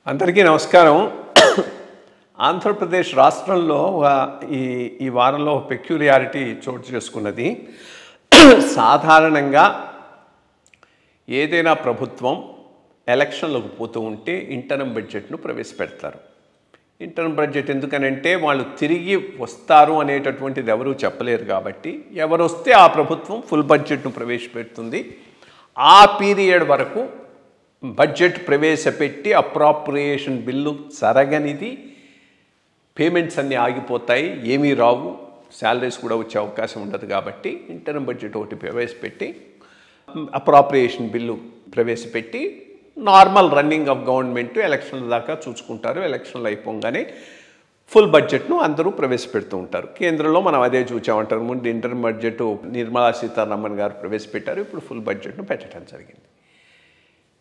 అందరికీ నమస్కారం. ఆంధ్రప్రదేశ్ రాష్ట్రంలో ఈ వారంలో పెక్యులియారిటీ చోటు చేసుకున్నది. సాధారణంగా ఏదైనా ప్రభుత్వం ఎలక్షన్లకు పోతూ ఉంటే ఇంటర్మ్ బడ్జెట్ను ప్రవేశపెడతారు. ఇంటర్మ్ బడ్జెట్ ఎందుకనంటే వాళ్ళు తిరిగి వస్తారు అనేటటువంటిది ఎవరూ చెప్పలేరు కాబట్టి ఎవరు వస్తే ఆ ప్రభుత్వం ఫుల్ బడ్జెట్ను ప్రవేశపెడుతుంది. ఆ పీరియడ్ వరకు బడ్జెట్ ప్రవేశపెట్టి అప్రాప్రియేషన్ బిల్లు జరగనిది, పేమెంట్స్ అన్నీ ఆగిపోతాయి, ఏమీ రావు, శాలరీస్ కూడా వచ్చే అవకాశం ఉండదు. కాబట్టి ఇంటర్మ్ బడ్జెట్ ఒకటి ప్రవేశపెట్టి అప్రాప్రియేషన్ బిల్లు ప్రవేశపెట్టి నార్మల్ రన్నింగ్ ఆఫ్ గవర్నమెంట్ ఎలక్షన్ల దాకా చూసుకుంటారు. ఎలక్షన్లు అయిపోగానే ఫుల్ బడ్జెట్ను అందరూ ప్రవేశపెడుతూ ఉంటారు. కేంద్రంలో మనం అదే చూసామంటారు. ముందు ఇంటర్మ్ బడ్జెట్ నిర్మలా సీతారామన్ గారు ప్రవేశపెట్టారు. ఇప్పుడు ఫుల్ బడ్జెట్ను పెట్టడం జరిగింది.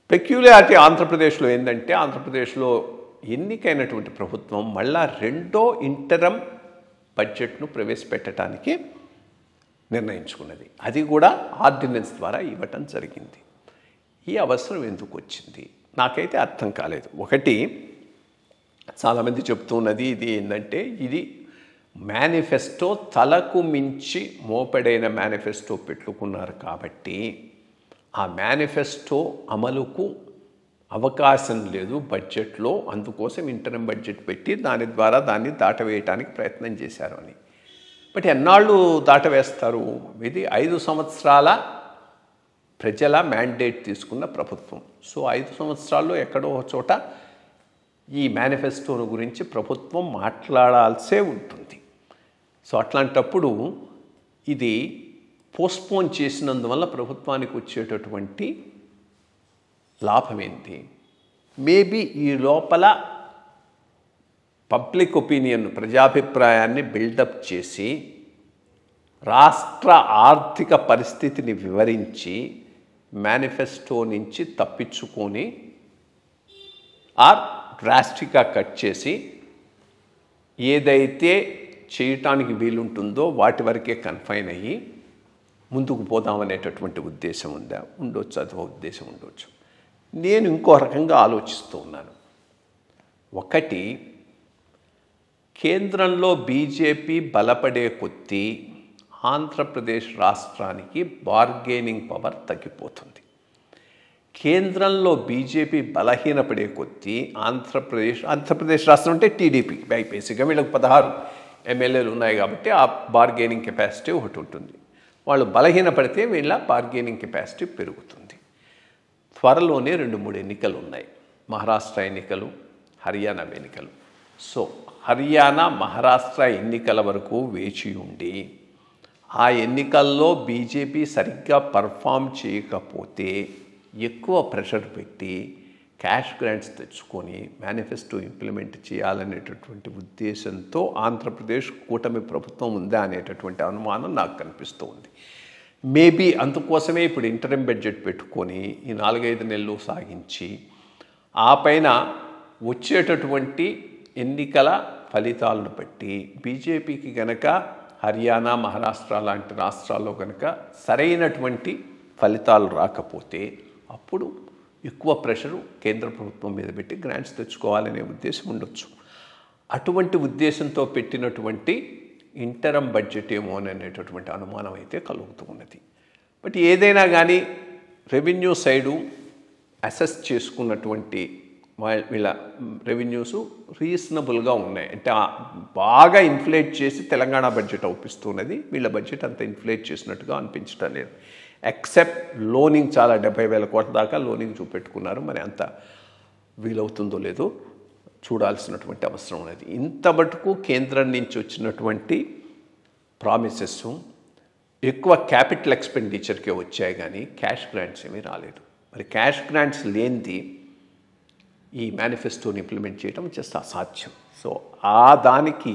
పెక్యులియారిటీ ఆంధ్రప్రదేశ్లో ఏంటంటే, ఆంధ్రప్రదేశ్లో ఎన్నికైనటువంటి ప్రభుత్వం మళ్ళా రెండో ఇంటరమ్ బడ్జెట్ను ప్రవేశపెట్టడానికి నిర్ణయించుకున్నది. అది కూడా ఆర్డినెన్స్ ద్వారా ఇవ్వటం జరిగింది. ఈ అవసరం ఎందుకు వచ్చింది నాకైతే అర్థం కాలేదు. ఒకటి, చాలామంది చెప్తున్నది ఇది ఏంటంటే, ఇది మేనిఫెస్టో తలకు మించి మోపెడైన మేనిఫెస్టో పెట్టుకున్నారు కాబట్టి ఆ మేనిఫెస్టో అమలుకు అవకాశం లేదు బడ్జెట్లో, అందుకోసం ఇంటర్మ్ బడ్జెట్ పెట్టి దాని ద్వారా దాన్ని దాటవేయటానికి ప్రయత్నం చేశారు అని. బట్ ఎన్నాళ్ళు దాటవేస్తారు? ఇది 5 సంవత్సరాల ప్రజల మ్యాండేట్ తీసుకున్న ప్రభుత్వం. సో 5 సంవత్సరాల్లో ఎక్కడో చోట ఈ మేనిఫెస్టోను గురించి ప్రభుత్వం మాట్లాడాల్సే ఉంటుంది. సో అట్లాంటప్పుడు ఇది పోస్ట్పోన్ చేసినందువల్ల ప్రభుత్వానికి వచ్చేటటువంటి లాభం ఏంటి? మేబీ ఈ లోపల పబ్లిక్ ఒపీనియన్, ప్రజాభిప్రాయాన్ని బిల్డప్ చేసి రాష్ట్ర ఆర్థిక పరిస్థితిని వివరించి మేనిఫెస్టో నుంచి తప్పించుకొని డ్రాస్టిక్గా కట్ చేసి ఏదైతే చేయటానికి వీలుంటుందో వాటి వరకే కన్ఫైన్ అయ్యి ముందుకు పోదామనేటటువంటి ఉద్దేశం ఉండొచ్చు. అదో ఉద్దేశం ఉండొచ్చు. నేను ఇంకో రకంగా ఆలోచిస్తూ ఉన్నాను. ఒకటి, కేంద్రంలో బీజేపీ బలపడే కొద్దీ ఆంధ్రప్రదేశ్ రాష్ట్రానికి బార్గెనింగ్ పవర్ తగ్గిపోతుంది. కేంద్రంలో బీజేపీ బలహీనపడే కొద్దీ ఆంధ్రప్రదేశ్ రాష్ట్రం అంటే టీడీపీ బేసిక్గా వీళ్ళకి 16 ఎమ్మెల్యేలు ఉన్నాయి కాబట్టి ఆ బార్గెనింగ్ కెపాసిటీ ఒకటి ఉంటుంది. వాళ్ళు బలహీనపడితే వీళ్ళ బార్గెనింగ్ కెపాసిటీ పెరుగుతుంది. త్వరలోనే 2-3 ఎన్నికలు ఉన్నాయి. మహారాష్ట్ర ఎన్నికలు, హర్యానా ఎన్నికలు. సో హర్యానా, మహారాష్ట్ర ఎన్నికల వరకు వేచి ఉండి ఆ ఎన్నికల్లో బీజేపీ సరిగ్గా పర్ఫామ్ చేయకపోతే ఎక్కువ ప్రెషర్ పెట్టి క్యాష్ గ్రాంట్స్ తెచ్చుకొని మేనిఫెస్టో ఇంప్లిమెంట్ చేయాలనేటటువంటి ఉద్దేశంతో ఆంధ్రప్రదేశ్ కూటమి ప్రభుత్వం ఉందా అనేటటువంటి అనుమానం నాకు కనిపిస్తూ ఉంది. మేబీ అందుకోసమే ఇప్పుడు ఇంటర్మ్ బడ్జెట్ పెట్టుకొని ఈ 4-5 నెలలు సాగించి ఆ పైన వచ్చేటటువంటి ఎన్నికల ఫలితాలను బట్టి బీజేపీకి గనక హర్యానా, మహారాష్ట్ర లాంటి రాష్ట్రాల్లో కనుక సరైనటువంటి ఫలితాలు రాకపోతే అప్పుడు ఎక్కువ ప్రెషరు కేంద్ర ప్రభుత్వం మీద పెట్టి గ్రాంట్స్ తెచ్చుకోవాలనే ఉద్దేశం ఉండొచ్చు. అటువంటి ఉద్దేశంతో పెట్టినటువంటి ఇంటరమ్ బడ్జెట్ ఏమో అనేటటువంటి అనుమానం అయితే కలుగుతూ ఉన్నది. బట్ ఏదైనా కానీ రెవెన్యూ సైడు అసెస్ చేసుకున్నటువంటి వీళ్ళ రెవెన్యూస్ రీజనబుల్గా ఉన్నాయి. అంటే బాగా ఇన్ఫ్లేట్ చేసి తెలంగాణ బడ్జెట్ అవుపిస్తున్నది. వీళ్ళ బడ్జెట్ అంత ఇన్ఫ్లేట్ చేసినట్టుగా అనిపించడం లేదు. ఎక్సెప్ట్ లోనింగ్ చాలా 70,000 కోట్ల దాకా లోనింగ్ చూపెట్టుకున్నారు. మరి అంత వీలవుతుందో లేదో చూడాల్సినటువంటి అవసరం ఉన్నది. ఇంత మటుకు కేంద్రం నుంచి వచ్చినటువంటి ప్రామిసెస్ ఎక్కువ క్యాపిటల్ ఎక్స్పెండిచర్కే వచ్చాయి కానీ క్యాష్ గ్రాంట్స్ ఏమీ రాలేదు. మరి క్యాష్ గ్రాంట్స్ లేనిది ఈ మేనిఫెస్టోని ఇంప్లిమెంట్ చేయడం జస్ట్ అసాధ్యం. సో దానికి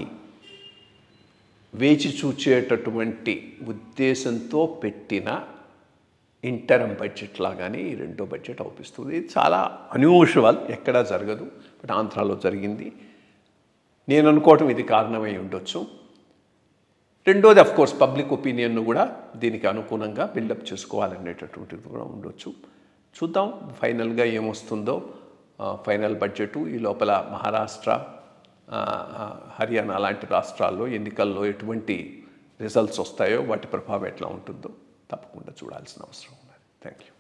వేచి చూచేటటువంటి ఉద్దేశంతో పెట్టిన ఇంటరమ్ బడ్జెట్ లాగానే ఈ రెండో బడ్జెట్ అవుపిస్తుంది. ఇది చాలా అన్యూజువల్, ఎక్కడా జరగదు. బట్ ఆంధ్రాలో జరిగింది. నేను అనుకోవటం ఇది కారణమై ఉండొచ్చు. రెండోది అఫ్కోర్స్ పబ్లిక్ ఒపీనియన్ను కూడా దీనికి అనుగుణంగా బిల్డప్ చేసుకోవాలనేటటువంటిది కూడా ఉండొచ్చు. చూద్దాం ఫైనల్గా ఏమొస్తుందో. Final budget. ఈ లోపల మహారాష్ట్ర, హర్యానా లాంటి రాష్ట్రాల్లో ఎన్నికల్లో ఎటువంటి రిజల్ట్స్ వస్తాయో వాటి ప్రభావం ఎట్లా ఉంటుందో తప్పకుండా చూడాల్సిన అవసరం ఉన్నది. Thank you.